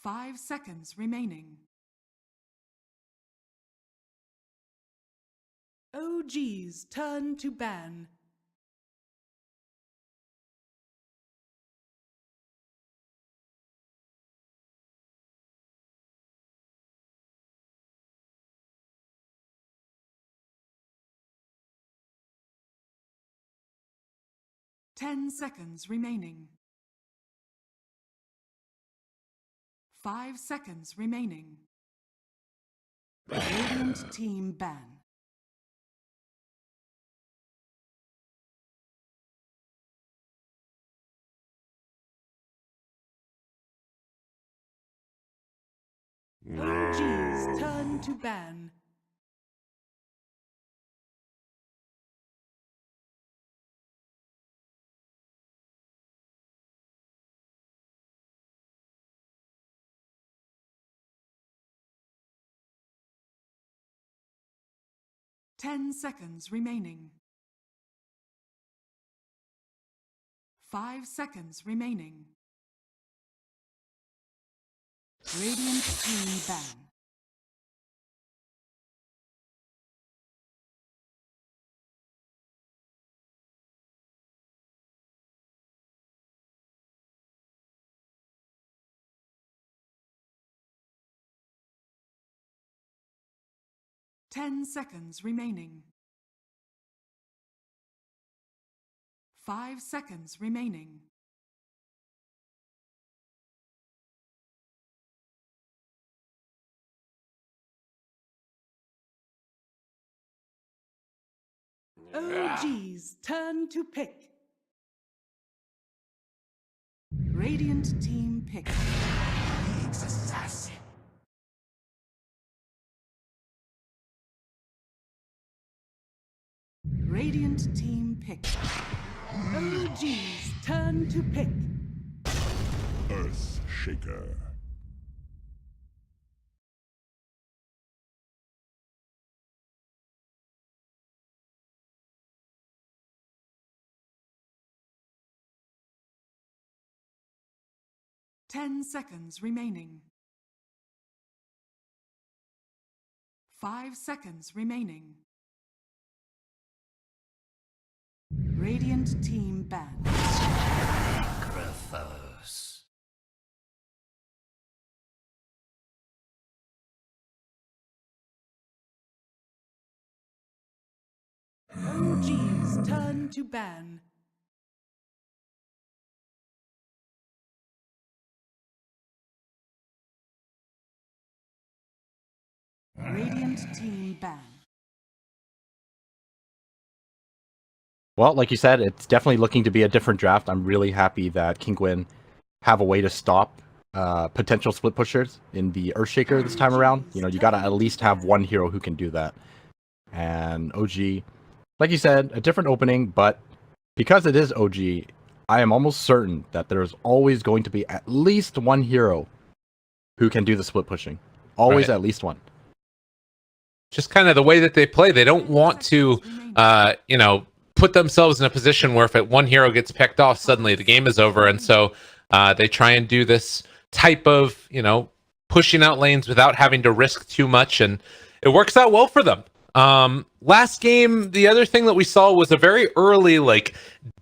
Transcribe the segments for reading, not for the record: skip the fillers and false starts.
5 seconds remaining. OG's turn to ban. Ten seconds remaining. 5 seconds remaining. Radiant team ban. OG's turn to ban. Ten seconds remaining. 5 seconds remaining. Radiant team ban. Ten seconds remaining. 5 seconds remaining. OG's turn to pick. Radiant team pick. Assassin. Radiant team pick. OG's turn to pick. Earth Shaker. Ten seconds remaining. 5 seconds remaining. Radiant team ban. Sacrifice. OG's turn to ban. Radiant team ban. Well, like you said, it's definitely looking to be a different draft. I'm really happy that Kinguin have a way to stop potential split pushers in the Earthshaker this time around. You know, you gotta at least have one hero who can do that. And OG, like you said, a different opening, but because it is OG, I am almost certain that there's always going to be at least one hero who can do the split pushing. Always Right. at least one. Just kind of the way that they play. They don't want to, put themselves in a position where if one hero gets picked off, suddenly the game is over. And so they try and do this type of, pushing out lanes without having to risk too much. And it works out well for them. Last game, the other thing that we saw was a very early,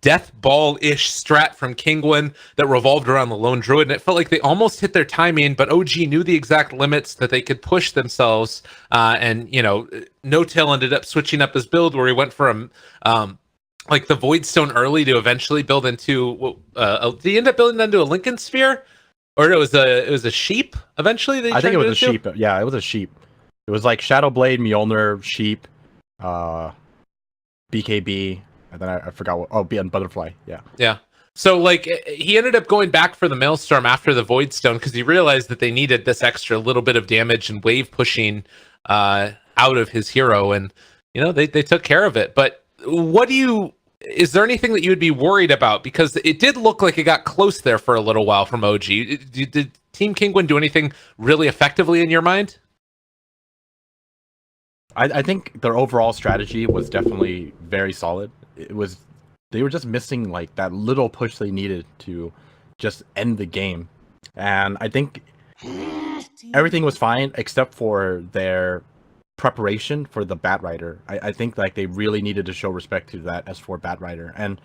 death ball-ish strat from Kinguin that revolved around the Lone Druid, and it felt like they almost hit their timing, but OG knew the exact limits that they could push themselves, and, No-Tail ended up switching up his build where he went from, the Void Stone early to eventually build into, did he end up building into a Lincoln Sphere? Or it was a sheep eventually? I think it was a sheep. Yeah, it was a sheep. It was like Shadowblade, Mjolnir, Sheep, BKB, and then I forgot what. Oh, and Butterfly. Yeah. Yeah. So he ended up going back for the Maelstrom after the Void Stone because he realized that they needed this extra little bit of damage and wave pushing out of his hero, and they took care of it. But is there anything that you would be worried about? Because it did look like it got close there for a little while from OG. Did Team Kinguin do anything really effectively in your mind? I think their overall strategy was definitely very solid. They were just missing that little push they needed to just end the game. And I think everything was fine except for their preparation for the Bat Rider. I think like they really needed to show respect to that S4 Bat Rider. And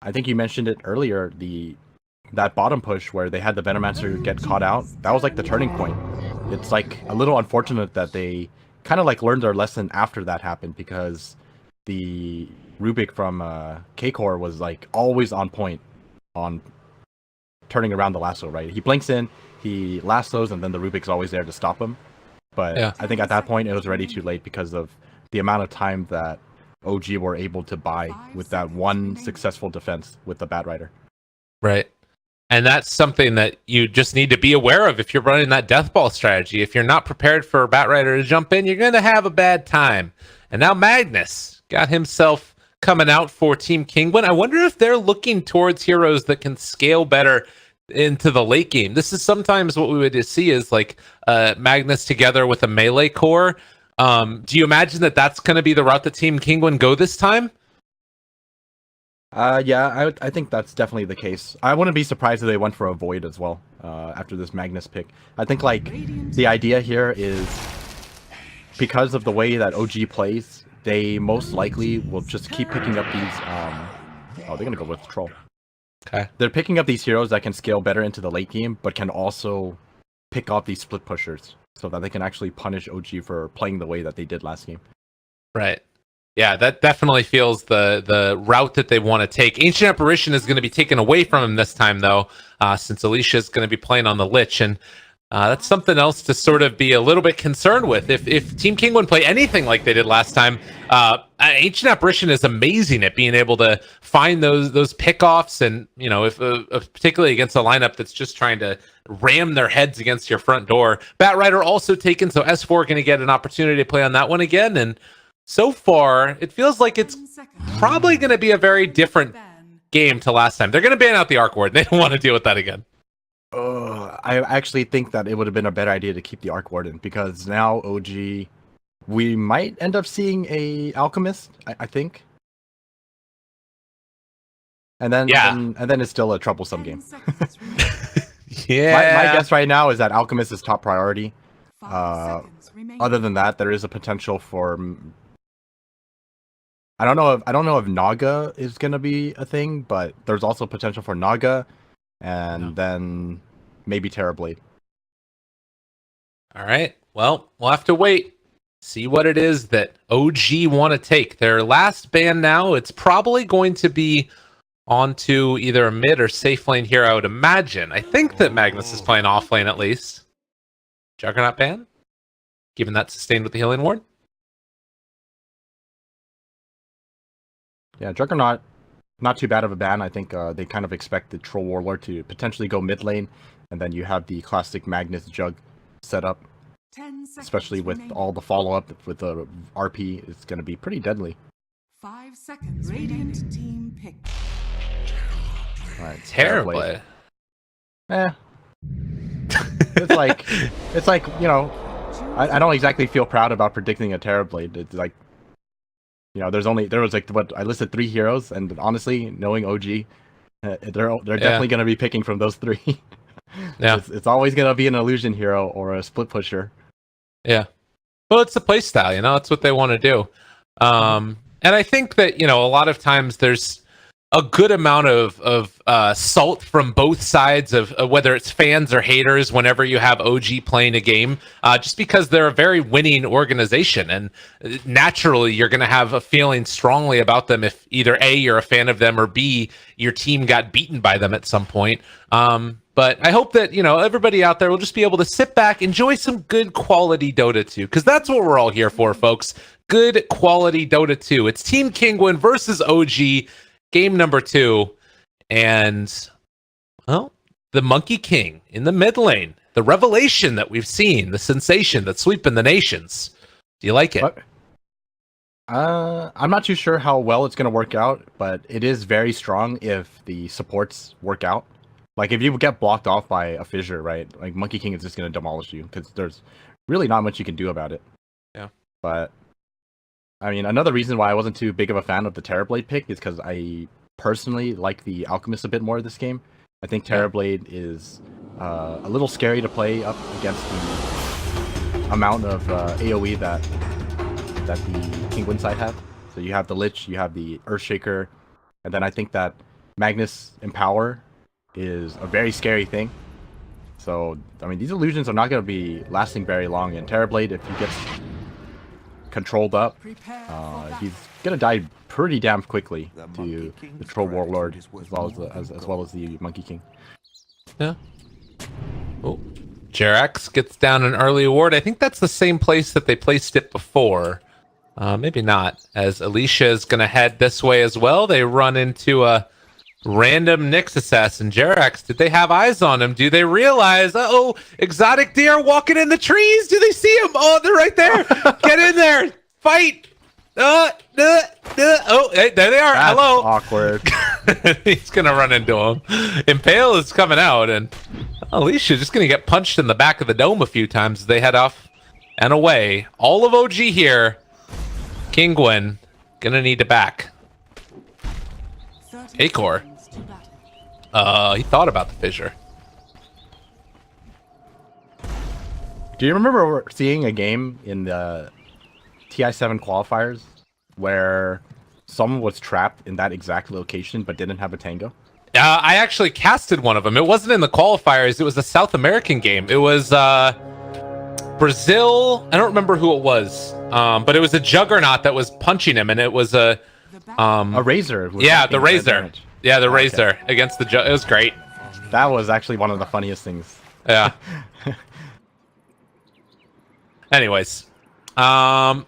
I think you mentioned it earlier, that bottom push where they had the Venomancer get caught out, that was like the turning point. It's like a little unfortunate that they kind of like learned their lesson after that happened, because the Rubik from K-Core was like always on point on turning around the lasso, right? He blinks in, he lassos, and then the Rubik's always there to stop him. But Yeah. I think at that point it was already too late because of the amount of time that OG were able to buy with that one successful defense with the Bat Rider. Right. And that's something that you just need to be aware of if you're running that death ball strategy. If you're not prepared for a Bat Rider to jump in, you're going to have a bad time. And now Magnus got himself coming out for Team Kinguin. I wonder if they're looking towards heroes that can scale better into the late game. This is sometimes what we would see is like Magnus together with a melee core. Do you imagine that that's going to be the route that Team Kinguin go this time? Yeah, I think that's definitely the case. I wouldn't be surprised if they went for a Void as well after this Magnus pick. I think like the idea here is because of the way that OG plays, they most likely will just keep picking up these. Oh, they're gonna go with Troll. Okay. They're picking up these heroes that can scale better into the late game, but can also pick off these split pushers so that they can actually punish OG for playing the way that they did last game. Right. Yeah, that definitely feels the route that they want to take. Ancient Apparition is going to be taken away from him this time, though, since Alicia is going to be playing on the Lich, and that's something else to sort of be a little bit concerned with. If Team Kinguin play anything like they did last time, Ancient Apparition is amazing at being able to find those pickoffs, and if particularly against a lineup that's just trying to ram their heads against your front door. Bat Rider also taken, so S4 going to get an opportunity to play on that one again, and so far, it feels like it's probably going to be a very different game to last time. They're going to ban out the Arc Ward. They don't want to deal with that again. I actually think that it would have been a better idea to keep the Arc Warden, because now OG, we might end up seeing a Alchemist, I think. And then, Yeah. and then it's still a troublesome game. Yeah. My guess right now is that Alchemist is top priority. Other than that, there is a potential for. I don't know if Naga is gonna be a thing, but there's also potential for Naga, and then maybe Terrorblade. All right. Well, we'll have to wait. See what it is that OG want to take. Their last ban now, it's probably going to be onto either a mid or safe lane here, I would imagine. I think that Magnus is playing off lane at least. Juggernaut ban? Given that sustained with the healing ward? Yeah, Juggernaut, not too bad of a ban. I think they kind of expect the Troll Warlord to potentially go mid lane, and then you have the classic Magnus Jug set up. Especially with all the follow-up with the RP, it's going to be pretty deadly. 5 seconds. Radiant team pick. All right, Terribly. It's like I don't exactly feel proud about predicting a Terrorblade. It's like, there was like what I listed 3 heroes, and honestly, knowing OG, they're definitely going to be picking from those 3. Yeah, it's always going to be an illusion hero or a split pusher. Yeah. Well, it's the play style, it's what they want to do. And I think that, a lot of times there's a good amount of salt from both sides of whether it's fans or haters whenever you have OG playing a game, just because they're a very winning organization, and naturally you're going to have a feeling strongly about them if either A, you're a fan of them, or B, your team got beaten by them at some point. But I hope that, everybody out there will just be able to sit back, enjoy some good quality Dota 2, because that's what we're all here for, folks. Good quality Dota 2. It's Team Kinguin versus OG, game number 2. And, well, the Monkey King in the mid lane. The revelation that we've seen, the sensation that's sweeping the nations. Do you like it? What? I'm not too sure how well it's going to work out, but it is very strong if the supports work out. Like, if you get blocked off by a fissure, right? Like, Monkey King is just going to demolish you, because there's really not much you can do about it. Yeah. But, I mean, another reason why I wasn't too big of a fan of the Terrorblade pick is because I personally like the Alchemist a bit more this game. I think Terrorblade is a little scary to play up against the amount of AoE that the Kinguin side have. So you have the Lich, you have the Earthshaker, and then I think that Magnus Empower is a very scary thing. So, I mean, these illusions are not going to be lasting very long, and Terrorblade, if he gets controlled up, he's going to die pretty damn quickly to the Troll Warlord as well as the Monkey King. Yeah. Oh, Jerax gets down an early award. I think that's the same place that they placed it before. Maybe not, as Alicia is going to head this way as well. They run into a random Nyx assassin. Jerax, did they have eyes on him? Do they realize, uh-oh, exotic deer walking in the trees? Do they see him? Oh, they're right there. Get in there. Fight. Oh, hey, there they are. That's hello. Awkward. He's going to run into him. Impale is coming out, and Alicia just going to get punched in the back of the dome a few times as they head off and away. All of OG here. Kinguin gonna need to back. Acor. He thought about the fissure. Do you remember seeing a game in the TI7 qualifiers where someone was trapped in that exact location but didn't have a tango? I actually casted one of them. It wasn't in the qualifiers. It was a South American game. It was Brazil. I don't remember who it was, but it was a juggernaut that was punching him, and it was a Razor. Yeah, the Razor. Yeah, the Razor against the It was great. That was actually one of the funniest things. Yeah. Anyways, well,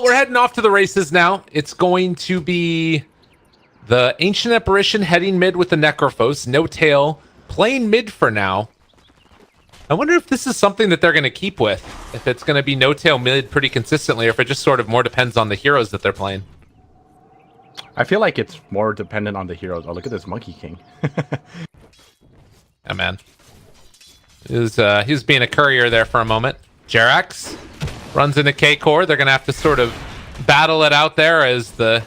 we're heading off to the races now. It's going to be the Ancient Apparition heading mid with the Necrophos. No tail, playing mid for now. I wonder if this is something that they're going to keep with. If it's going to be no tail mid pretty consistently, or if it just sort of more depends on the heroes that they're playing. I feel like it's more dependent on the heroes. Oh, look at this Monkey King. Yeah, man. He was being a courier there for a moment. Jerax runs into K-Core. They're going to have to sort of battle it out there as the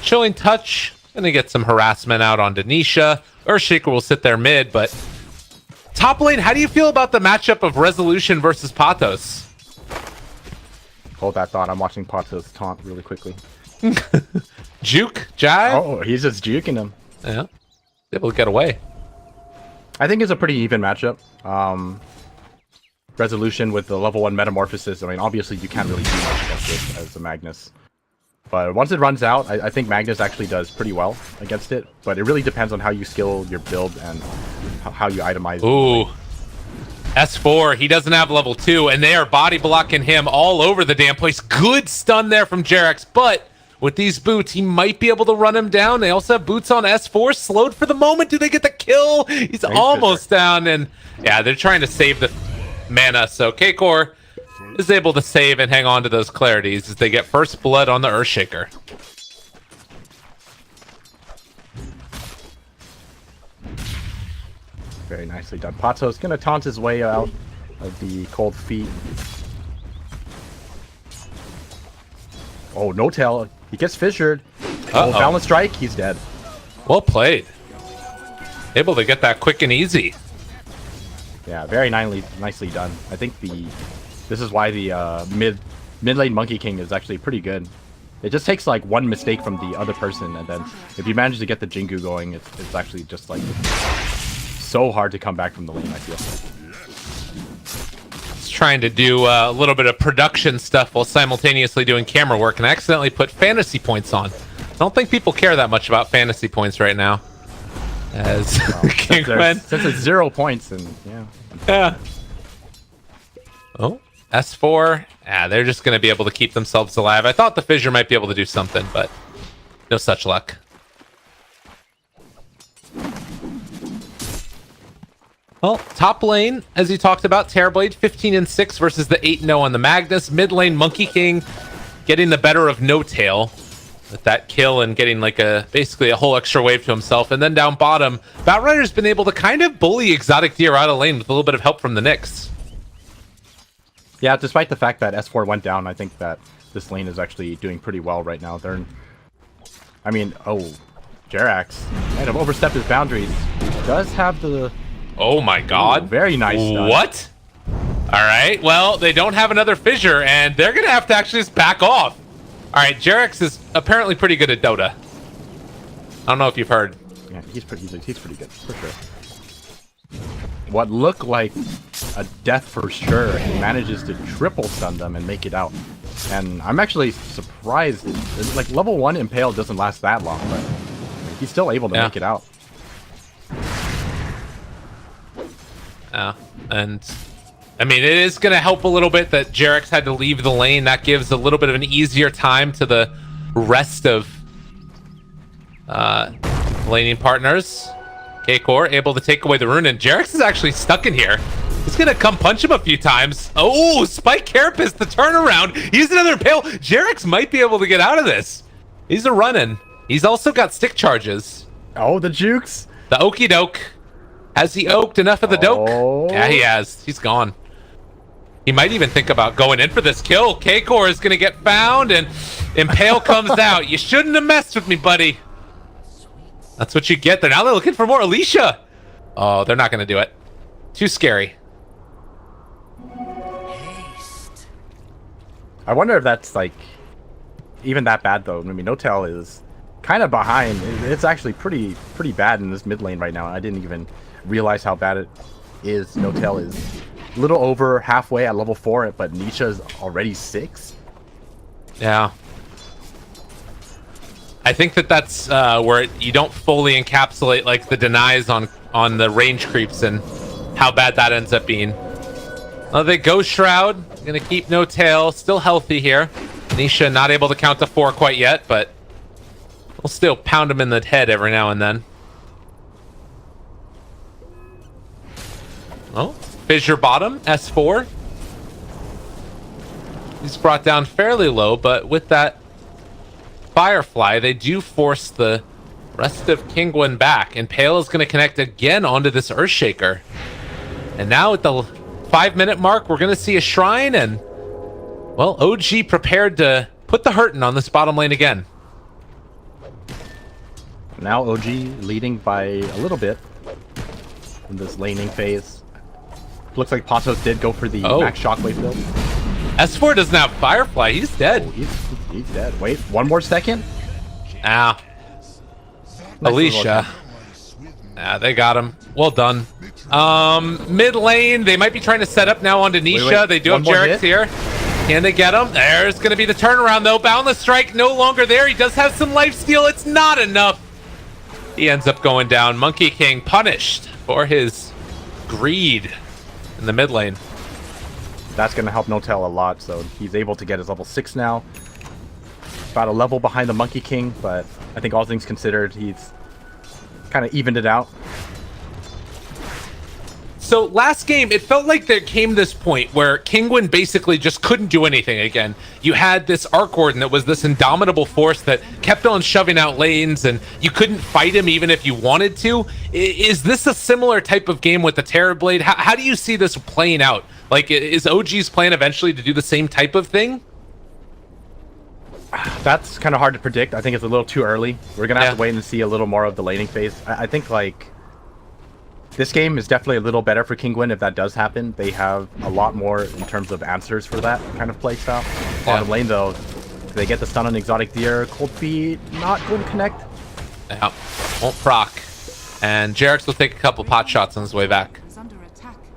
Chilling Touch going to get some harassment out on Denisha. Earthshaker will sit there mid, but top lane, how do you feel about the matchup of Resolution versus Patos? Hold that thought. I'm watching Patos taunt really quickly. Juke? Jive? Oh, he's just juking him. Yeah. Able to get away. I think it's a pretty even matchup. Resolution with the level 1 Metamorphosis. I mean, obviously you can't really do much against it as a Magnus. But once it runs out, I think Magnus actually does pretty well against it. But it really depends on how you skill your build and how you itemize. Ooh. S4, he doesn't have level 2, and they are body blocking him all over the damn place. Good stun there from Jerax, but with these boots, he might be able to run him down. They also have boots on S4, slowed for the moment. Do they get the kill? He's almost down, and yeah, they're trying to save the mana. So K-Core is able to save and hang on to those clarities as they get first blood on the Earthshaker. Very nicely done. Pato's gonna taunt his way out of the cold feet. Oh, no tail. He gets fissured. Oh, balance strike. He's dead. Well played. Able to get that quick and easy. Yeah, very nicely done. I think this is why the mid lane Monkey King is actually pretty good. It just takes like one mistake from the other person, and then if you manage to get the Jingu going, it's actually just like so hard to come back from the lane, I feel. It's trying to do a little bit of production stuff while simultaneously doing camera work, and I accidentally put fantasy points on. I don't think people care that much about fantasy points right now. As Kinguin. Since it's 0 points, and yeah. Yeah. Oh, S4. Yeah, they're just going to be able to keep themselves alive. I thought the Fissure might be able to do something, but no such luck. Well, top lane, as you talked about, Terrorblade 15-6 versus the 8-0 on the Magnus. Mid lane, Monkey King getting the better of No Tail with that kill and getting like basically a whole extra wave to himself. And then down bottom, Batrider's been able to kind of bully Exotic Deer out of lane with a little bit of help from the Nyx. Yeah, despite the fact that S4 went down, I think that this lane is actually doing pretty well right now. Jerax might have overstepped his boundaries. Does have the Oh my god. Ooh, very nice stun. What? Alright, well, they don't have another fissure, and they're gonna have to actually just back off. Alright, Jarex is apparently pretty good at Dota. I don't know if you've heard. Yeah, he's pretty good, for sure. What looked like a death for sure, he manages to triple stun them and make it out. And I'm actually surprised, like level 1 Impale doesn't last that long, but he's still able to make it out. Yeah, and I mean, it is going to help a little bit that Jarex had to leave the lane. That gives a little bit of an easier time to the rest of laning partners. K-Core able to take away the rune, and Jarex is actually stuck in here. He's going to come punch him a few times. Oh, Spike Carapace, the turnaround. He's another Impale. Jarex might be able to get out of this. He's a running. He's also got stick charges. Oh, the jukes. The okie doke. Has he oaked enough of the doke? Yeah, he has. He's gone. He might even think about going in for this kill. K-Core is going to get found, and Impale comes out. You shouldn't have messed with me, buddy. That's what you get. Now they're looking for more. Alicia. Oh, they're not going to do it. Too scary. I wonder if that's like even that bad though. I mean, Notel is kind of behind. It's actually pretty bad in this mid lane right now. I didn't even realize how bad it is. Notel is a little over halfway at level 4, but Nisha's already 6. Yeah. I think that's where you don't fully encapsulate like the denies on the range creeps and how bad that ends up being. They Ghost Shroud, gonna keep Notel still healthy here. Nisha not able to count to 4 quite yet, but we'll still pound him in the head every now and then. Oh, Fissure bottom, S4. He's brought down fairly low, but with that Firefly, they do force the rest of Kinguin back, and Pale is going to connect again onto this Earthshaker. And now at the 5-minute mark, we're going to see a shrine, and well, OG prepared to put the hurtin' on this bottom lane again. Now OG leading by a little bit in this laning phase. Looks like Patos did go for the max shockwave build. S4 doesn't have Firefly. He's dead. Oh, he's dead. Wait, one more second. Ah. Alicia. Ah, they got him. Well done. Mid lane, they might be trying to set up now onto Nisha. Wait. They do have Jarex here. Can they get him? There's going to be the turnaround, though. Boundless Strike no longer there. He does have some lifesteal. It's not enough. He ends up going down. Monkey King punished for his greed in the mid lane. That's going to help Notel a lot, so he's able to get his level 6 now. About a level behind the Monkey King, but I think all things considered, he's kind of evened it out. So last game, it felt like there came this point where Kinguin basically just couldn't do anything again. You had this Arc Warden that was this indomitable force that kept on shoving out lanes, and you couldn't fight him even if you wanted to. Is this a similar type of game with the Terrorblade? How do you see this playing out? Like, is OG's plan eventually to do the same type of thing? That's kind of hard to predict. I think it's a little too early. We're going to have to wait and see a little more of the laning phase. I think, like, this game is definitely a little better for Kinguin if that does happen. They have a lot more in terms of answers for that kind of playstyle. Bottom lane, though, they get the stun on Exotic Deer. Cold Feet not going to connect. Yeah, won't proc. And Jarex will take a couple pot shots on his way back.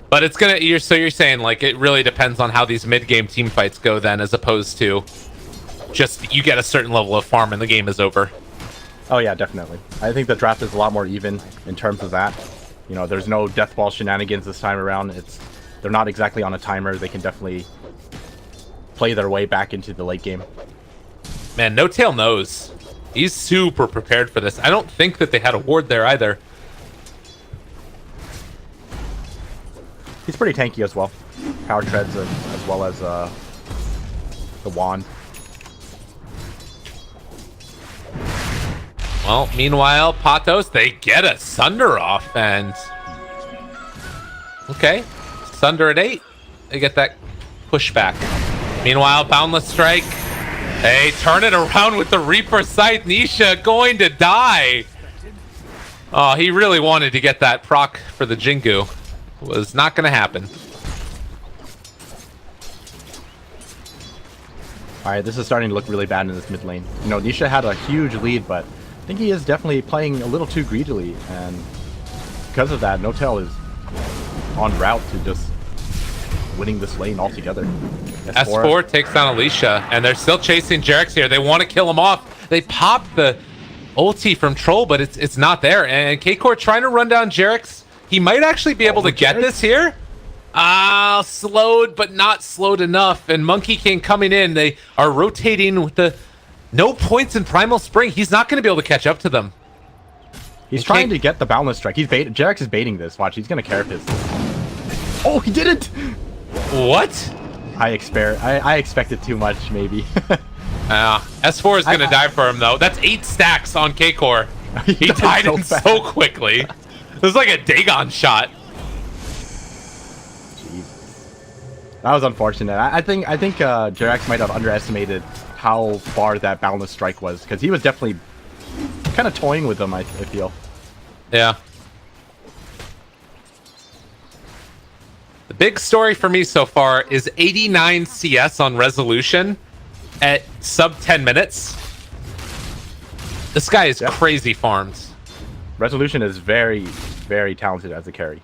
But it's gonna. You're saying like it really depends on how these mid-game team fights go then, as opposed to just you get a certain level of farm and the game is over. Oh yeah, definitely. I think the draft is a lot more even in terms of that. You know, there's no death ball shenanigans this time around. They're not exactly on a timer. They can definitely play their way back into the late game. Man, No Tail knows. He's super prepared for this. I don't think that they had a ward there either. He's pretty tanky as well. Power treads as well as the wand. Well, meanwhile, Patos, they get a Sunder off, and okay, Sunder at 8. They get that pushback. Meanwhile, Boundless Strike. They turn it around with the Reaper Scythe. Nisha going to die. Oh, he really wanted to get that proc for the Jingu. Was not going to happen. Alright, this is starting to look really bad in this mid lane. You know, Nisha had a huge lead, but I think he is definitely playing a little too greedily, and because of that, Notel is on route to just winning this lane altogether. S4 takes down Alicia, and they're still chasing Jarex here. They want to kill him off. They popped the ulti from Troll, but it's not there. And K-Core trying to run down Jarex. He might actually be able to get this here. Slowed, but not slowed enough. And Monkey King coming in. They are rotating with the no points in Primal Spring. He's not going to be able to catch up to them. He's trying to get the Boundless Strike. Jarex is baiting this. Watch, he's going to Carapace. Oh, he did it! What? I expected too much, maybe. S4 is going to die for him, though. That's 8 stacks on K-Core. He died so, so quickly. It was like a Dagon shot. Jeez. That was unfortunate. I think Jarex might have underestimated how far that Boundless Strike was, because he was definitely kind of toying with them, I feel. Yeah. The big story for me so far is 89 CS on Resolution at sub 10 minutes. This guy is crazy farms. Resolution is very, very talented as a carry.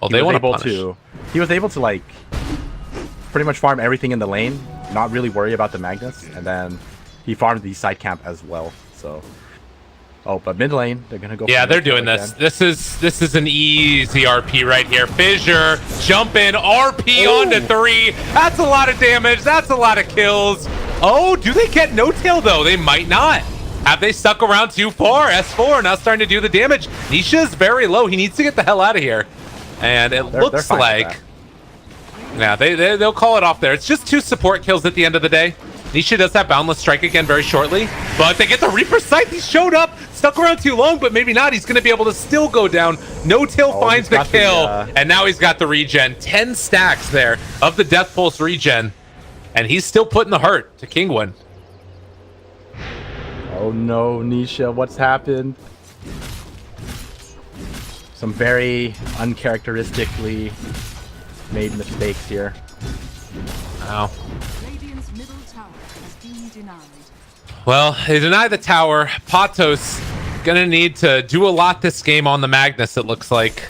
Well, they want to punish. He was able to, like, pretty much farm everything in the lane, not really worry about the Magnus, and then he farmed the side camp as well. So, but mid lane, they're gonna go. Yeah, they're doing this. This is an easy RP right here. Fissure, jump in, RP onto 3. That's a lot of damage. That's a lot of kills. Oh, do they get no tail though? They might not. Have they stuck around too far? S4 now starting to do the damage. Nisha's very low. He needs to get the hell out of here. And it looks like, yeah, they'll call it off there. It's just 2 support kills at the end of the day. Nisha does have Boundless Strike again very shortly, but they get the Reaper Sight. He showed up, stuck around too long, but maybe not. He's going to be able to still go down. No Tail finds the kill, and now he's got the regen. 10 stacks there of the Death Pulse regen, and he's still putting the hurt to Kinguin. Oh no, Nisha, what's happened? Some very uncharacteristically made mistakes here. Wow. Radiant's middle tower has been denied. Well, they deny the tower. Patos gonna need to do a lot this game on the Magnus, it looks like.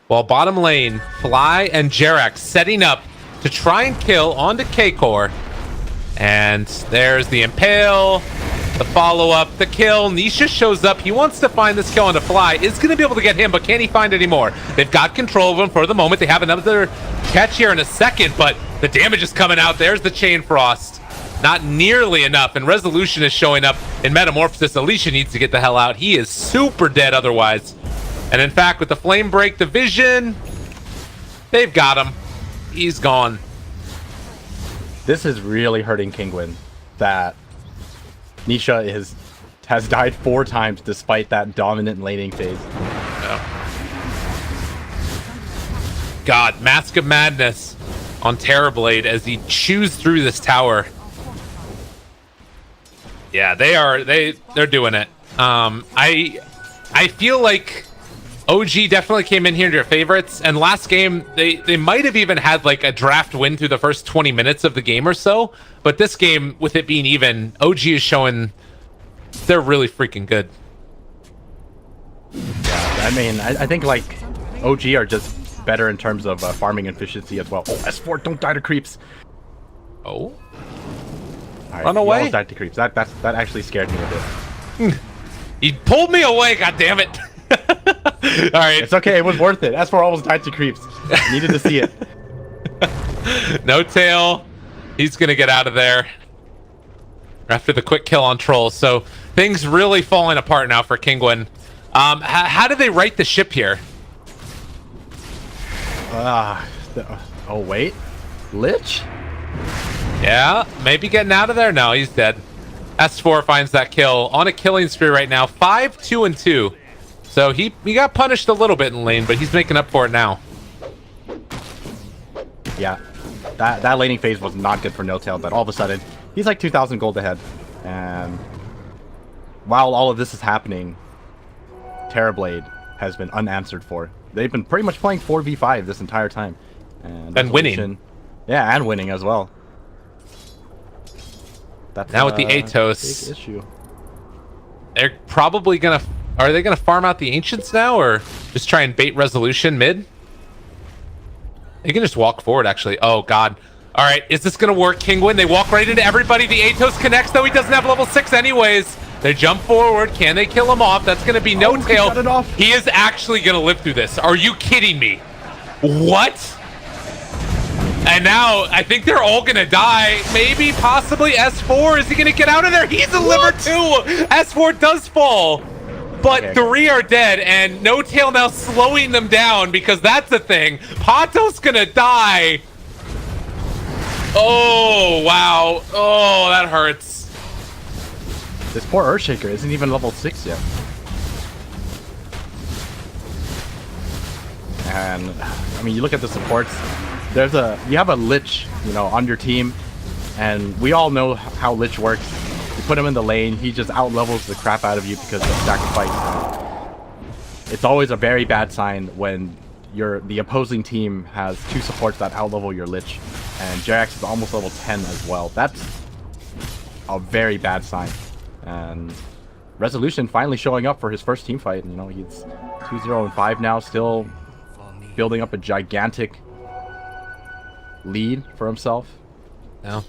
While bottom lane, Fly and Jarex setting up to try and kill onto K-Core. And there's the Impale, the follow-up, the kill. Nisha shows up. He wants to find this kill on the Fly. Is going to be able to get him, but can he find any more? They've got control of him for the moment. They have another catch here in a second, but the damage is coming out. There's the Chain Frost. Not nearly enough, and Resolution is showing up in Metamorphosis. Alicia needs to get the hell out. He is super dead otherwise. And in fact, with the Flame Break, the Vision, they've got him. He's gone. This is really hurting Kinguin, that Nisha has died 4 times despite that dominant laning phase. God, Mask of Madness on Terrorblade as he chews through this tower. Yeah, they're doing it. I feel like OG definitely came in here to your favorites, and last game they might have even had like a draft win through the first 20 minutes of the game or so, but this game, with it being even, OG is showing they're really freaking good. Yeah, I mean, I think like OG are just better in terms of farming efficiency as well. Oh, S4, don't die to creeps. Oh, Right, run away. Almost died to creeps. That actually scared me a bit. He pulled me away. God damn it! All right, it's okay. It was worth it. S4 almost died to creeps. Needed to see it. No tail. He's gonna get out of there after the quick kill on Troll. So things really falling apart now for Kinguin. How did they right the ship here? Oh wait, Lich? Yeah, maybe getting out of there. No, he's dead. S4 finds that kill on a killing spree right now. 5, 2, and 2. So he got punished a little bit in lane, but he's making up for it now. Yeah, that laning phase was not good for No Tail, but all of a sudden he's like 2,000 gold ahead, and while all of this is happening, Terrorblade has been unanswered for. They've been pretty much playing 4v5 this entire time. And winning. Yeah, and winning as well. That's now with the Atos, big issue. they're probably gonna. Are they gonna farm out the Ancients now, or just try and bait Resolution mid? They can just walk forward, actually. Oh God. All right, is this gonna work, Kinguin? They walk right into everybody. The Atos connects, though he doesn't have level 6 anyways. They jump forward. Can they kill him off? That's gonna be no tail. He cut it off. He is actually gonna live through this. Are you kidding me? What? And now I think they're all gonna die. Maybe, possibly S4. Is he gonna get out of there? He's a liver too. S4 does fall, but 3 are dead, and No Tail now slowing them down because that's the thing. Pato's gonna die. Oh wow. Oh, that hurts. This poor Earthshaker isn't even level 6 yet. And I mean, you look at the supports. You have a Lich, on your team, and we all know how Lich works. You put him in the lane, he just outlevels the crap out of you because of sacrifice. It's always a very bad sign when the opposing team has 2 supports that outlevel your Lich, and Jerax is almost level 10 as well. That's a very bad sign. And Resolution finally showing up for his first team fight. He's 2-0-5 now, still building up a gigantic lead for himself. No.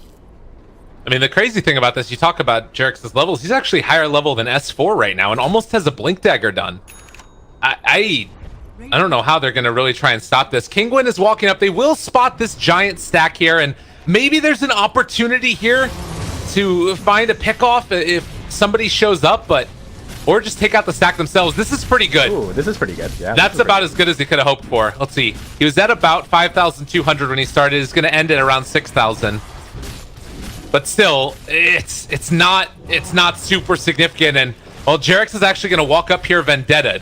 I mean, the crazy thing about this, you talk about Jerax's levels, he's actually higher level than S4 right now and almost has a Blink Dagger done. I don't know how they're going to really try and stop this. Kinguin is walking up. They will spot this giant stack here, and maybe there's an opportunity here to find a pickoff if somebody shows up, or just take out the stack themselves. This is pretty good. Ooh, this is pretty good. Yeah, that's about as good as he could have hoped for. Let's see. He was at about 5,200 when he started. He's going to end at around 6,000. But still, it's not super significant. And well, Jerax is actually going to walk up here vendetta.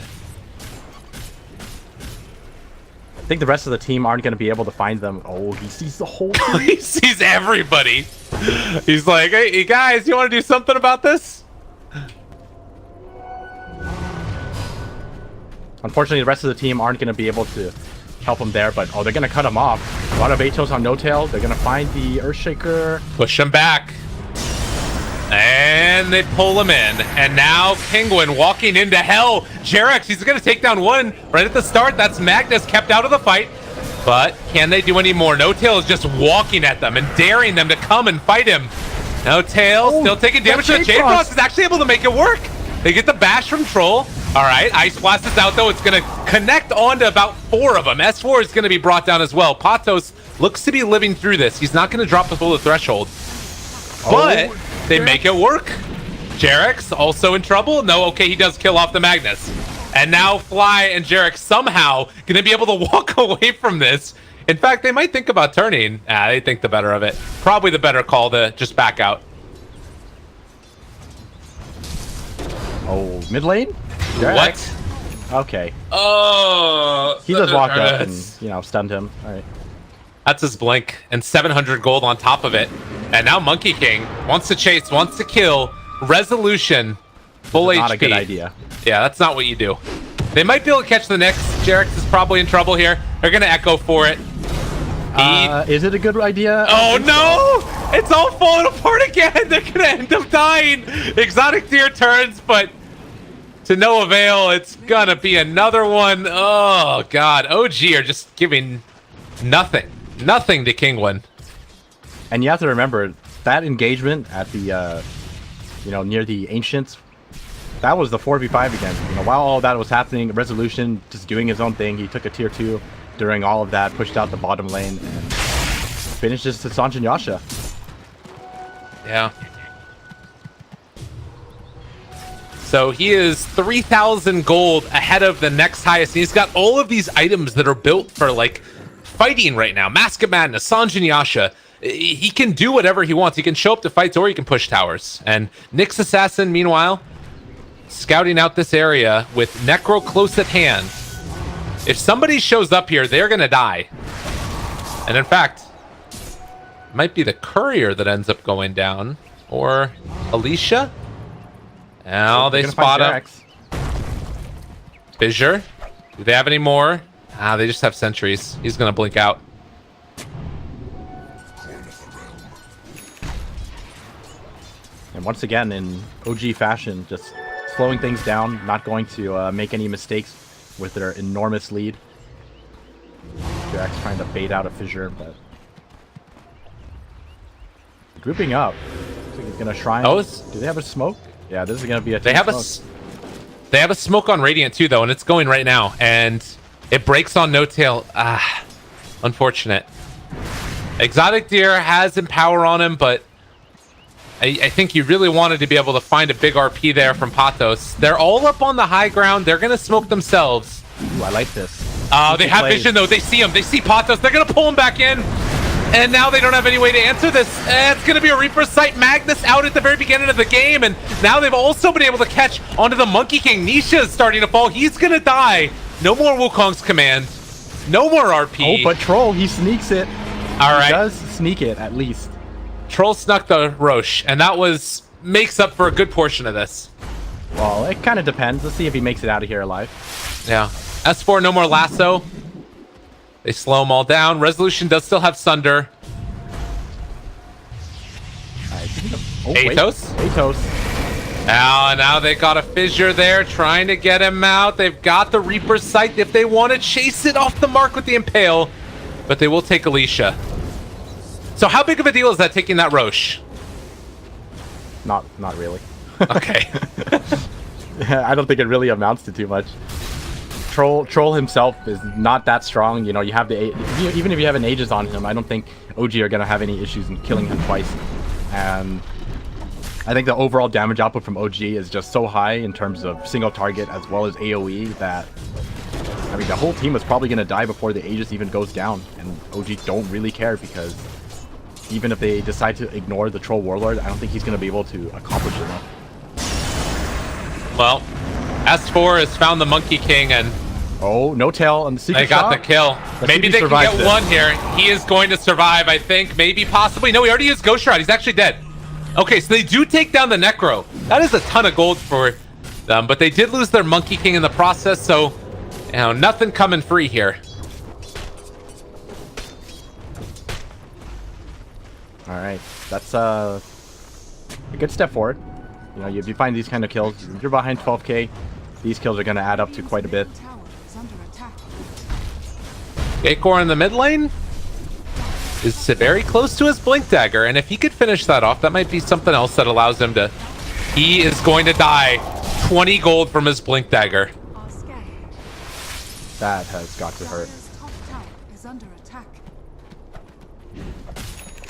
I think the rest of the team aren't going to be able to find them. Oh, he sees the whole team. He sees everybody. He's like, hey guys, you want to do something about this? Unfortunately, the rest of the team aren't going to be able to help him there, but they're going to cut him off. A lot of Atos on No Tail. They're going to find the Earthshaker. Push him back. And they pull him in. And now Kinguin walking into hell. Jerax, he's going to take down one right at the start. That's Magnus kept out of the fight. But can they do any more? No Tail is just walking at them and daring them to come and fight him. No Tail still taking damage. The Jade Frost is actually able to make it work. They get the bash from Troll. All right, Ice Blast is out though. It's going to connect onto about 4 of them. S4 is going to be brought down as well. Patos looks to be living through this. He's not going to drop below the threshold. But they make it work. Jerax also in trouble. No, okay, he does kill off the Magnus. And now Fly and Jerax somehow going to be able to walk away from this. In fact, they might think about turning. They think the better of it. Probably the better call to just back out. Oh, mid lane? Jerax. What? Okay. Oh. He just walked up and, stunned him. All right. That's his blink. And 700 gold on top of it. And now Monkey King wants to chase, wants to kill. Resolution. Full HP. Not a good idea. Yeah, that's not what you do. They might be able to catch the Nyx. Jerax is probably in trouble here. They're going to echo for it. Is it a good idea? Oh, no! It's all falling apart again. They're going to end up dying. Exotic Deer turns, but to no avail. It's going to be another one. Oh, God. OG are just giving nothing. Nothing to Kinguin. And you have to remember, that engagement at the, near the Ancients, that was the 4v5 again. While all that was happening, Resolution just doing his own thing. He took a tier 2 during all of that, pushed out the bottom lane, and finished this to Sanjin Yasha. Yeah. So he is 3,000 gold ahead of the next highest. And he's got all of these items that are built for, fighting right now. Mask of Madness, Sanjin Yasha. He can do whatever he wants. He can show up to fights or he can push towers. And Nyx Assassin, meanwhile, scouting out this area with Necro close at hand. If somebody shows up here, they're going to die. And in fact, it might be the Courier that ends up going down. Or Alicia. Now they They're gonna spot find him. Jerax. Fissure. Do they have any more? They just have sentries. He's gonna blink out. And once again, in OG fashion, just slowing things down, not going to make any mistakes with their enormous lead. Jerax trying to bait out a Fissure, but grouping up. Looks like he's gonna shrine. Oh, do they have a smoke? Yeah, this is gonna be a. They have they have a smoke on Radiant too, though, and it's going right now, and it breaks on No Tail. Unfortunate. Exotic Deer has Empower on him, but I think you really wanted to be able to find a big RP there from Patos. They're all up on the high ground. They're gonna smoke themselves. Ooh, I like this. They have vision though. They see him. They see Patos. They're gonna pull him back in. And now they don't have any way to answer this. It's going to be a Reaper's Sight. Magnus out at the very beginning of the game. And now they've also been able to catch onto the Monkey King. Nisha is starting to fall. He's going to die. No more Wukong's command. No more RP. Oh, but Troll, he sneaks it. All right. He does sneak it, at least. Troll snuck the Roche. And that makes up for a good portion of this. Well, it kind of depends. Let's see if he makes it out of here alive. Yeah. S4, no more lasso. They slow them all down. Resolution does still have Sunder. Atos? Atos. Now they got a Fissure there, trying to get him out. They've got the Reaper's Sight if they want to chase it off the mark with the Impale. But they will take Alicia. So how big of a deal is that, taking that Roche? Not really. Okay. I don't think it really amounts to too much. Troll himself is not that strong. You know, you have even if you have an Aegis on him, I don't think OG are gonna have any issues in killing him twice. And I think the overall damage output from OG is just so high in terms of single target as well as AoE that, I mean, the whole team is probably gonna die before the Aegis even goes down. And OG don't really care, because even if they decide to ignore the Troll Warlord, I don't think he's gonna be able to accomplish enough. Well, S4 has found the Monkey King, and oh, No Tail on the secret they got shop. the kill. Maybe they can get one here. He is going to survive, I think. Maybe, possibly. No, he already used Ghost Shroud. He's actually dead. Okay, so they do take down the Necro. That is a ton of gold for them, but they did lose their Monkey King in the process, so, you know, nothing coming free here. All right, that's a good step forward. You know, if you find these kind of kills, if you're behind 12k, these kills are going to add up to quite a bit. Akor in the mid lane is very close to his Blink Dagger, and if he could finish that off, that might be something else that allows him to... He is going to die. 20 gold from his Blink Dagger. That has got to hurt.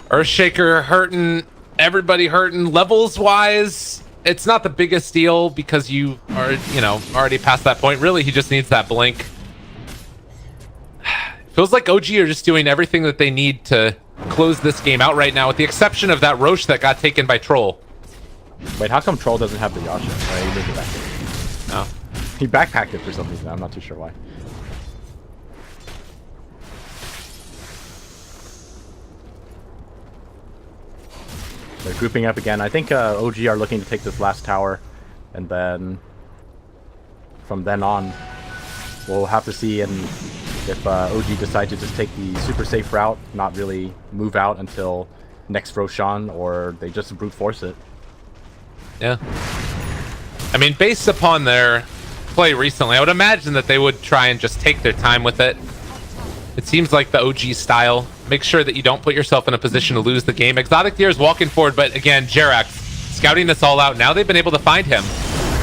Earthshaker hurting, everybody hurting. Levels wise, it's not the biggest deal because you are, you know, already past that point. Really, he just needs that blink. Feels like OG are just doing everything that they need to close this game out right now, with the exception of that Roche that got taken by Troll. Wait, how come Troll doesn't have the Yasha? Right, he did it back. No. He backpacked it for some reason. I'm not too sure why. They're grouping up again. I think OG are looking to take this last tower, and then from then on, we'll have to see if OG decide to just take the super safe route, not really move out until next Roshan, or they just brute force it. Yeah. I mean, based upon their play recently, I would imagine that they would try and just take their time with it. It seems like the OG style. Make sure that you don't put yourself in a position to lose the game. Exotic Deer is walking forward, but again, Jerax scouting this all out. Now they've been able to find him.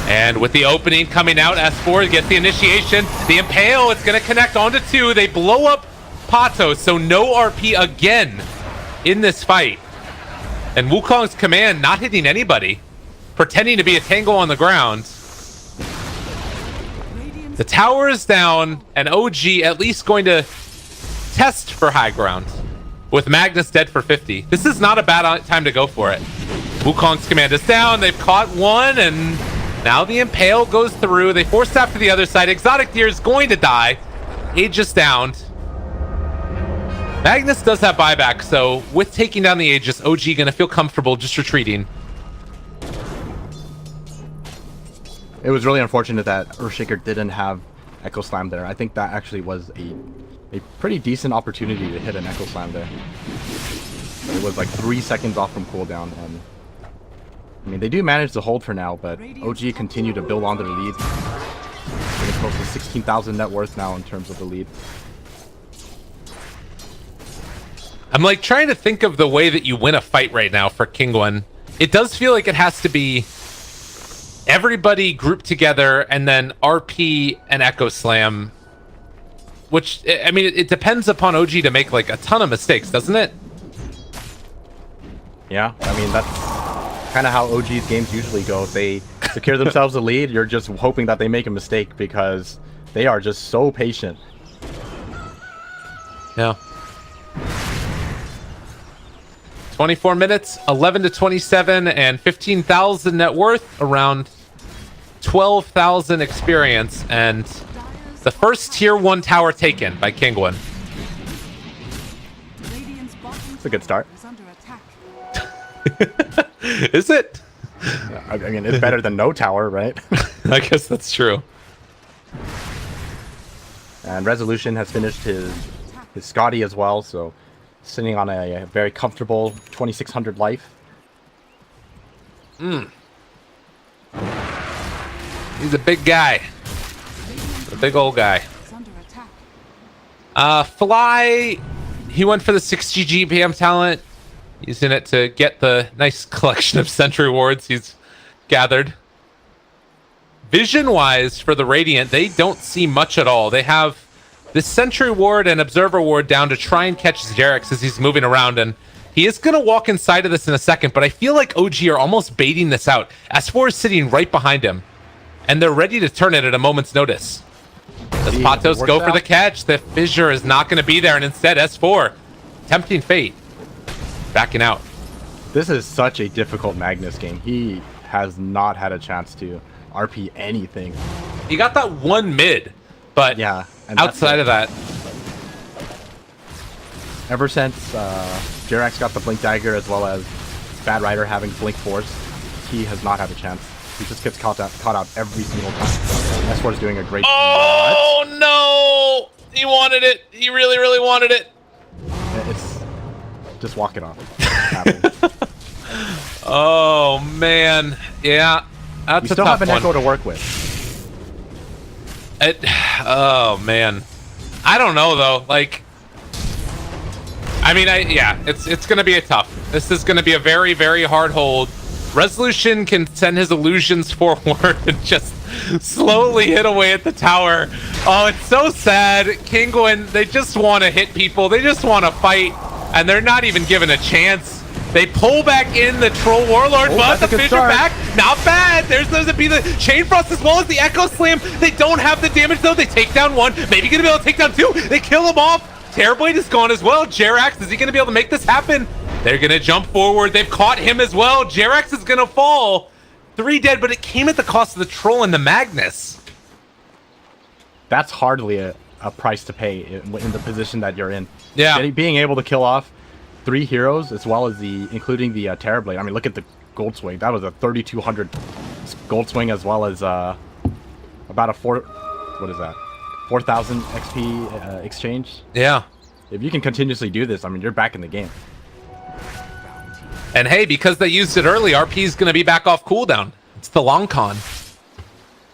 And with the opening coming out, S4 gets the initiation. The Impale, it's going to connect onto 2. They blow up Patos, so no RP again in this fight. And Wukong's command not hitting anybody, pretending to be a tango on the ground. The tower is down, and OG at least going to test for high ground with Magnus dead for 50. This is not a bad time to go for it. Wukong's command is down. They've caught one, and now the Impale goes through. They force staff to the other side. Exotic Deer is going to die. Aegis down. Magnus does have buyback, so with taking down the Aegis, OG gonna feel comfortable just retreating. It was really unfortunate that Earthshaker didn't have Echo Slam there. I think that actually was a pretty decent opportunity to hit an Echo Slam there. But it was like 3 seconds off from cooldown, and I mean, they do manage to hold for now, but OG continue to build onto the lead. Getting close to 16,000 net worth now in terms of the lead. I'm like trying to think of the way that you win a fight right now for Kinguin. It does feel like it has to be everybody grouped together and then RP and Echo Slam. Which, I mean, it depends upon OG to make like a ton of mistakes, doesn't it? Yeah, I mean, that's kind of how OG's games usually go. If they secure themselves a lead, you're just hoping that they make a mistake because they are just so patient. Yeah. 24 minutes, 11 to 27, and 15,000 net worth, around 12,000 experience, and the first tier 1 tower taken by Kinguin. It's a good start. Is it? Yeah, I mean, it's better than no tower, right? I guess that's true. And Resolution has finished his Scotty as well, so sitting on a very comfortable 2,600 life. He's a big guy. A big old guy. Fly, he went for the 6GG BM talent, using it to get the nice collection of sentry wards he's gathered. Vision-wise for the Radiant, they don't see much at all. They have this Sentry Ward and Observer Ward down to try and catch Xerax as he's moving around, and he is going to walk inside of this in a second, but I feel like OG are almost baiting this out. S4 is sitting right behind him, and they're ready to turn it at a moment's notice. Does Patos go for the catch? The Fissure is not going to be there, and instead S4, tempting fate, backing out. This is such a difficult Magnus game. He has not had a chance to RP anything. He got that one mid, but yeah, and outside of that, ever since Xerax got the Blink Dagger as well as Bad Rider having Blink Force, he has not had a chance. He just gets caught out every single time. S4 is doing a great job. Oh no! He wanted it. He really, really wanted it. It's just walk it off. Oh man, yeah, that's you a still tough have an one. Echo to work with. Oh man, I don't know though. Like, I mean, it's gonna be a tough. This is gonna be a very, very hard hold. Resolution can send his illusions forward and just slowly hit away at the tower. Oh, it's so sad. Kinguin, they just want to hit people. They just want to fight, and they're not even given a chance. They pull back in the Troll Warlord, but the Fissure back, not bad. There's to be the Chain Frost as well as the Echo Slam. They don't have the damage though. They take down one, maybe gonna be able to take down two. They kill him off. Terrorblade is gone as well. Xerax, is he gonna be able to make this happen? They're gonna jump forward. They've caught him as well. Xerax is gonna fall. 3 dead, but it came at the cost of the Troll and the Magnus. That's hardly a price to pay in the position that you're in. Yeah. Being able to kill off 3 heroes as well as including the Terrorblade. I mean, look at the gold swing. That was a 3,200 gold swing as well as about a 4,000 XP exchange. Yeah. If you can continuously do this, I mean, you're back in the game. And hey, because they used it early, RP is going to be back off cooldown. It's the long con.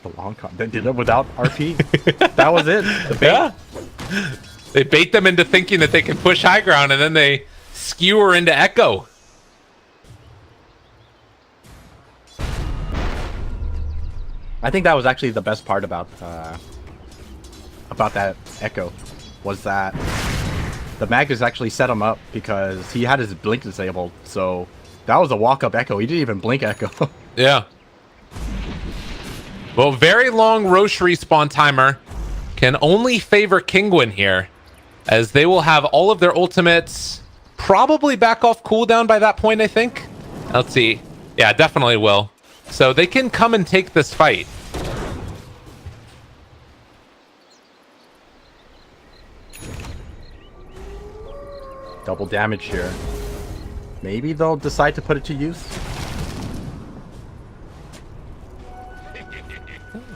The long con. They did it without RP. That was it. The bait. Yeah. They bait them into thinking that they can push high ground, and then they skewer into Echo. I think that was actually the best part about that Echo, was that the Magnus actually set him up because he had his blink disabled. So that was a walk-up Echo. He didn't even blink Echo. Yeah. Well, very long Roche respawn timer can only favor Kinguin here, as they will have all of their ultimates probably back off cooldown by that point, I think. Let's see. Yeah, definitely will. So they can come and take this fight. Double damage here. Maybe they'll decide to put it to use.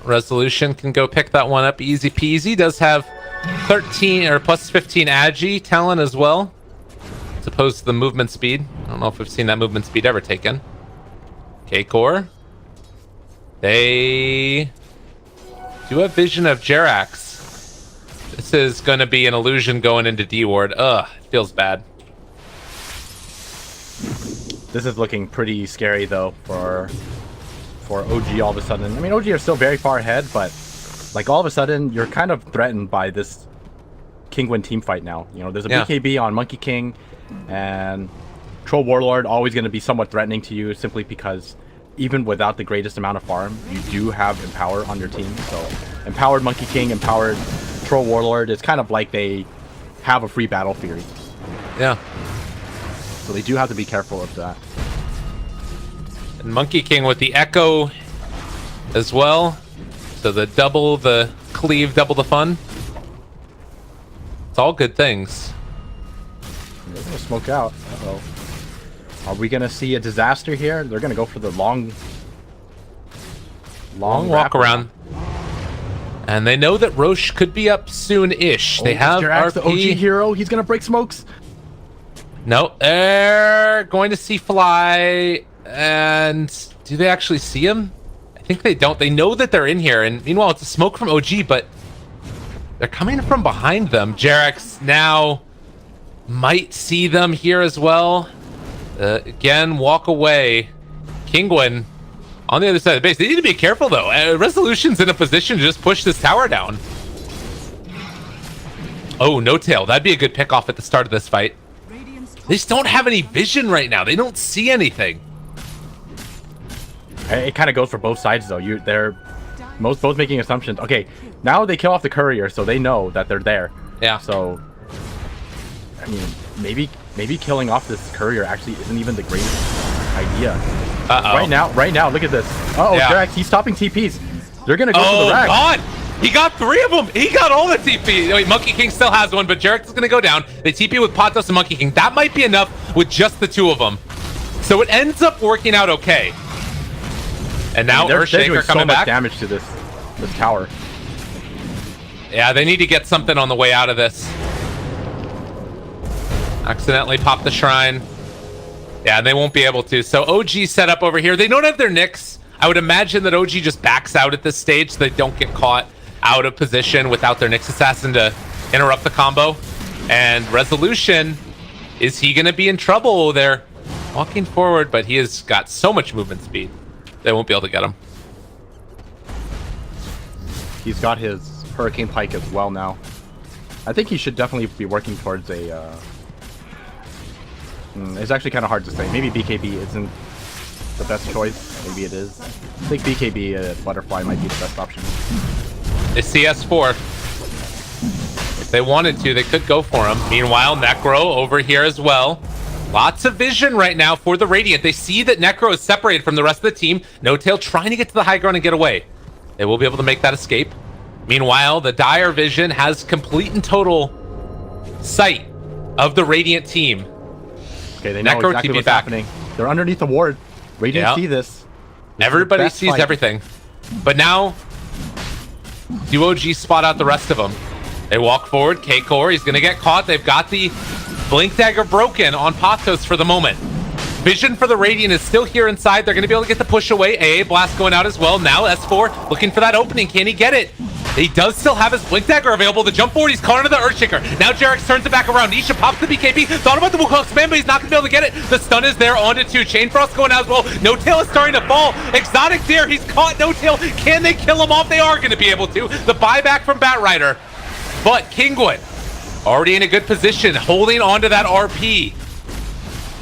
Resolution can go pick that one up easy peasy. Does have 13 or plus 15 agi talent as well, as opposed to the movement speed. I don't know if we've seen that movement speed ever taken. K-Core. They do have vision of Jerax. This is going to be an illusion going into D-Ward. Ugh, it feels bad. This is looking pretty scary though for OG all of a sudden. I mean, OG are still very far ahead, but like all of a sudden you're kind of threatened by this Kinguin team fight now. You know, there's a BKB on Monkey King, and Troll Warlord always going to be somewhat threatening to you simply because even without the greatest amount of farm, you do have Empower on your team. So empowered Monkey King, empowered Troll Warlord, it's kind of like they have a free battle fury. Yeah. So they do have to be careful of that. And Monkey King with the Echo as well. So the double the cleave, double the fun. It's all good things. They're gonna smoke out. Uh-oh. Are we gonna see a disaster here? They're gonna go for the long walk around. And they know that Roche could be up soon-ish. They have Jerax, RP. the OG hero. He's gonna break smokes. No, they're going to see Fly. And do they actually see him? I think they don't. They know that they're in here. And meanwhile, it's a smoke from OG, but they're coming from behind them. Jerax now might see them here as well. Again, walk away. Kinguin on the other side of the base. They need to be careful, though. Resolution's in a position to just push this tower down. Oh, no tail. That'd be a good pick off at the start of this fight. They just don't have any vision right now. They don't see anything. It kind of goes for both sides, though. They're both making assumptions. Okay, now they kill off the courier, so they know that they're there. Yeah. So, I mean, maybe killing off this courier actually isn't even the greatest idea. Uh-oh. Right now, look at this. Uh-oh, Yeah. Jerax, he's stopping TPs. They're gonna go for the rack. God! He got 3 of them! He got all the TP! Wait, Monkey King still has one, but Jerax is gonna go down. They TP with Patos and Monkey King. That might be enough with just the 2 of them. So it ends up working out okay. And now they're Earthshaker doing coming so much back. damage to this tower. Yeah, they need to get something on the way out of this. Accidentally pop the shrine. Yeah, they won't be able to. So OG set up over here. They don't have their Nyx. I would imagine that OG just backs out at this stage so they don't get caught out of position without their Nyx Assassin to interrupt the combo. And Resolution, is he going to be in trouble? They're walking forward, but he has got so much movement speed. They won't be able to get him. He's got his Hurricane Pike as well now. I think he should definitely be working towards a... it's actually kind of hard to say. Maybe BKB isn't the best choice. Maybe it is. I think BKB Butterfly might be the best option. It's CS4. If they wanted to, they could go for him. Meanwhile, Necro over here as well. Lots of vision right now for the Radiant. They see that Necro is separated from the rest of the team. No Tail trying to get to the high ground and get away. They will be able to make that escape. Meanwhile, the Dire Vision has complete and total sight of the Radiant team. Okay, they know Necro exactly TP what's back. happening. They're underneath the ward. Radiant see this. Everybody sees fight. everything. But now, do OG spot out the rest of them? They walk forward. K-Core, he's going to get caught. They've got the Blink Dagger broken on Patos for the moment. Vision for the Radiant is still here inside. They're going to be able to get the push away. AA Blast going out as well. Now S4 looking for that opening. Can he get it? He does still have his Blink Dagger available to jump forward. He's caught into the Earthshaker. Now Jerax turns it back around. Nisha pops the BKB. Thought about the Wukong spam, but he's not going to be able to get it. The stun is there onto 2. Chain Frost going out as well. No Tail is starting to fall. Exotic Deer, he's caught No Tail. Can they kill him off? They are going to be able to. The buyback from Batrider. But Kinguin already in a good position, holding onto that RP.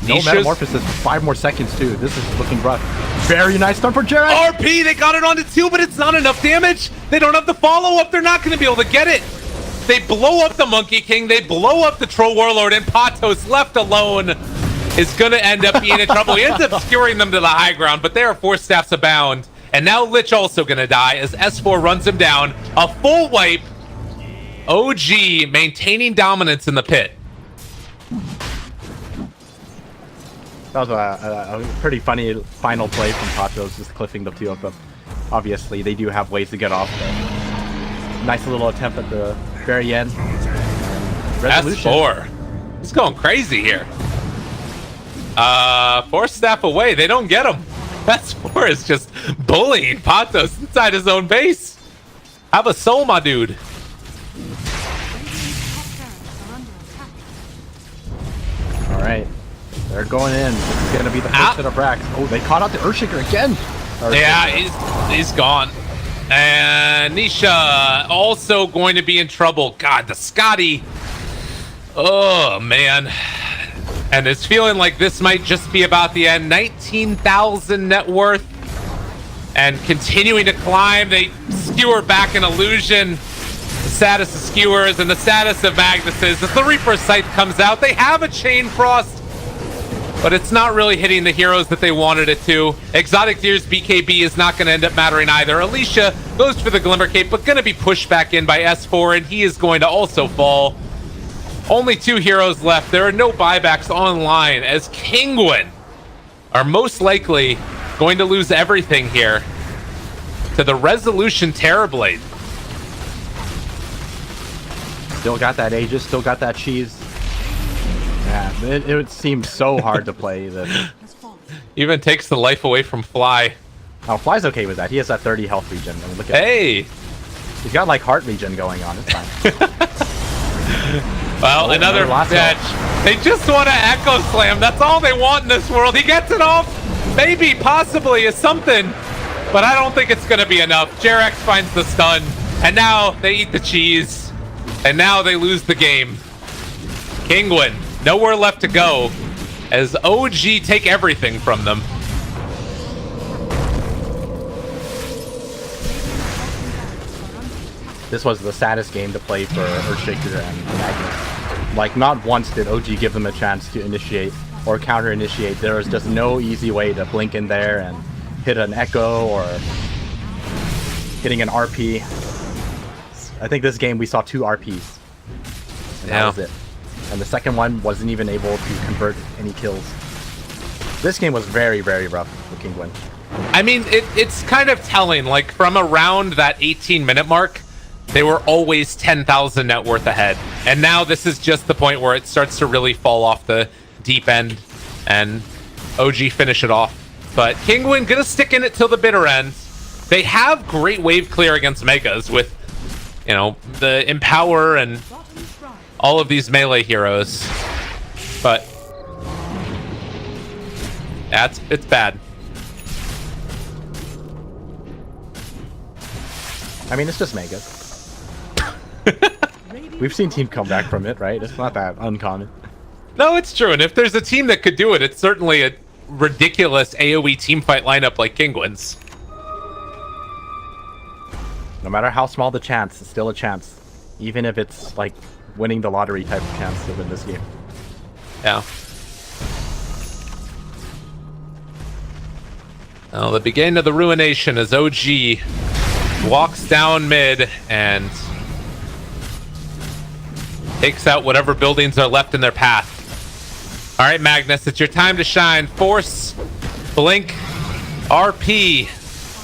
No Nisha's Metamorphosis for 5 more seconds, too. This is looking rough. Very nice stun for Jerax. RP, they got it onto 2, but it's not enough damage. They don't have the follow-up. They're not going to be able to get it. They blow up the Monkey King. They blow up the Troll Warlord, and Patos, left alone, is going to end up being in trouble. He ends up skewering them to the high ground, but they are 4 staffs abound. And now Lich also going to die as S4 runs him down. A full wipe. OG maintaining dominance in the pit. That was a pretty funny final play from Patos, just cliffing the 2 of them. obviously they do have ways to get off. But nice little attempt at the very end. Resolution. S4. He's going crazy here. 4 staff away. They don't get him. S4 is just bullying Patos inside his own base. Have a soul, my dude. All right. They're going in. This is going to be the first set of racks. Oh, they caught out the Earthshaker again. Yeah, he's gone. And Nisha also going to be in trouble. God, the Scotty. Oh, man. And it's feeling like this might just be about the end. 19,000 net worth. And continuing to climb. They skewer back an illusion. The saddest of skewers and the saddest of Magnus's. As the Reaper Scythe comes out, they have a Chain Frost. But it's not really hitting the heroes that they wanted it to. Exotic Deer's BKB is not going to end up mattering either. Alicia goes for the Glimmer Cape, but going to be pushed back in by S4, and he is going to also fall. Only 2 heroes left. There are no buybacks online, as Kinguin are most likely going to lose everything here to the Resolution Terrorblade. Still got that Aegis, still got that cheese. Yeah, it seems so hard to play that. Even takes the life away from Fly. Oh, Fly's okay with that. He has that 30 health regen. I mean, look at Hey! He's got like heart regen going on. It's fine. Well, another match. They just want to Echo Slam. That's all they want in this world. He gets it off. Maybe, possibly, is something. But I don't think it's going to be enough. Jarex finds the stun. And now they eat the cheese. And now they lose the game. Kinguin, nowhere left to go. As OG take everything from them. This was the saddest game to play for Earthshaker and Magnus. Like, not once did OG give them a chance to initiate or counter-initiate. There was just no easy way to blink in there and hit an Echo or hitting an RP. I think this game we saw 2 RPs. And that was it. And the second one wasn't even able to convert any kills. This game was very, very rough for Kinguin. I mean, it's kind of telling. Like, from around that 18-minute mark, they were always 10,000 net worth ahead. And now this is just the point where it starts to really fall off the deep end. And OG finish it off. But Kinguin gonna stick in it till the bitter end. They have great wave clear against Megas with, you know, the Empower and all of these melee heroes. But it's bad. I mean, it's just Megas. We've seen team come back from it, right? It's not that uncommon. No, it's true. And if there's a team that could do it, it's certainly a ridiculous AoE teamfight lineup like Kinguin's. No matter how small the chance, it's still a chance. Even if it's like winning the lottery type of chance to win this game. Yeah. Well, the beginning of the ruination as OG walks down mid and takes out whatever buildings are left in their path. All right, Magnus, it's your time to shine. Force, Blink, RP.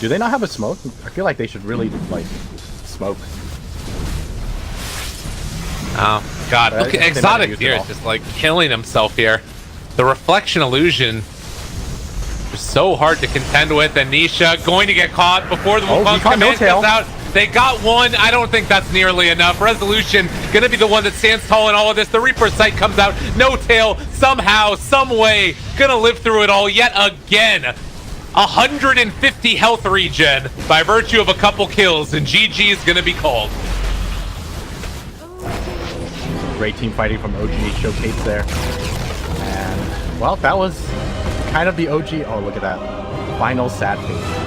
Do they not have a smoke? I feel like they should really, like, smoke. Oh, God. Look at Exotic Deer just, like, killing himself here. The Reflection Illusion is so hard to contend with. And Nisha going to get caught before the Wukong command comes out. They got one. I don't think that's nearly enough. Resolution going to be the one that stands tall in all of this. The Reaper Sight comes out. No tail. Somehow, some way, going to live through it all yet again. 150 health regen by virtue of a couple kills, and GG is going to be called. Great team fighting from OG showcase there. And, well, that was kind of the OG. Oh, look at that. Final sad face.